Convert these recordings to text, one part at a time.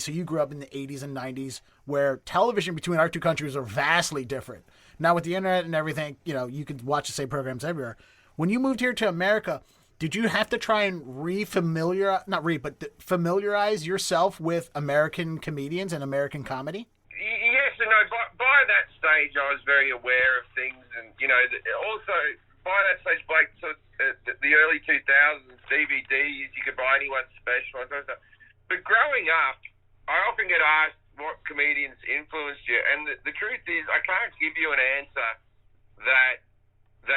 So you grew up in the 80s and 90s where television between our two countries are vastly different. Now with the internet and everything, you know, you can watch the same programs everywhere. When you moved here to America, did you have to try and familiarize yourself with American comedians and American comedy? Yes and no. By that stage, I was very aware of things, and you know, also by that stage, Blake, so the early 2000s DVDs, you could buy anyone's special and stuff. But growing up, I often get asked what comedians influenced you, and the truth is, I can't give you an answer that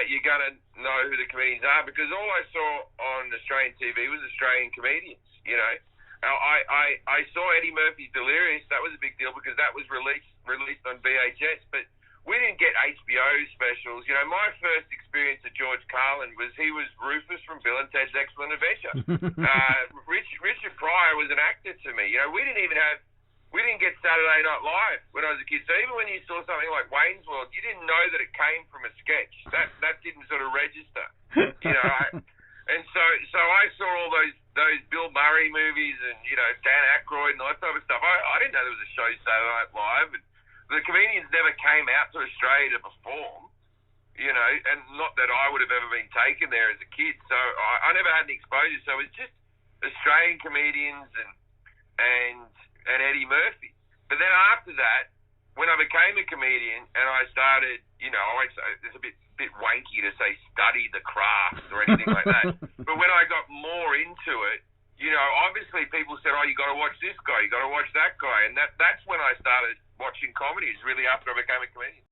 you're going to know who the comedians are, because all I saw on Australian TV was Australian comedians, you know. Now, I saw Eddie Murphy's Delirious. That was a big deal because that was released on VHS, but we didn't get HBO specials. You know, my first experience of George Carlin was he was Rufus from Bill and Ted's Excellent Adventure. Richard Pryor was an actor to me. You know, we didn't get Saturday Night Live when I was a kid. So even when you saw something like Wayne's World, you didn't know that it came from a sketch. That didn't sort of register. You know, and so I saw all those Bill Murray movies and, you know, Dan Aykroyd and all that type of stuff. I didn't know there was a show Saturday Night Live, and the comedians never came out to Australia to perform, you know, and not that I would have ever been taken there as a kid. So I never had any exposure. So it was just Australian comedians and Eddie Murphy. But then after that, when I became a comedian and I started, you know, it's a bit wanky to say study the craft or anything like that. But when I got more into it, you know, obviously people said, oh, you got to watch this guy, you got to watch that guy. And that's when I started watching comedy, is really after I became a comedian.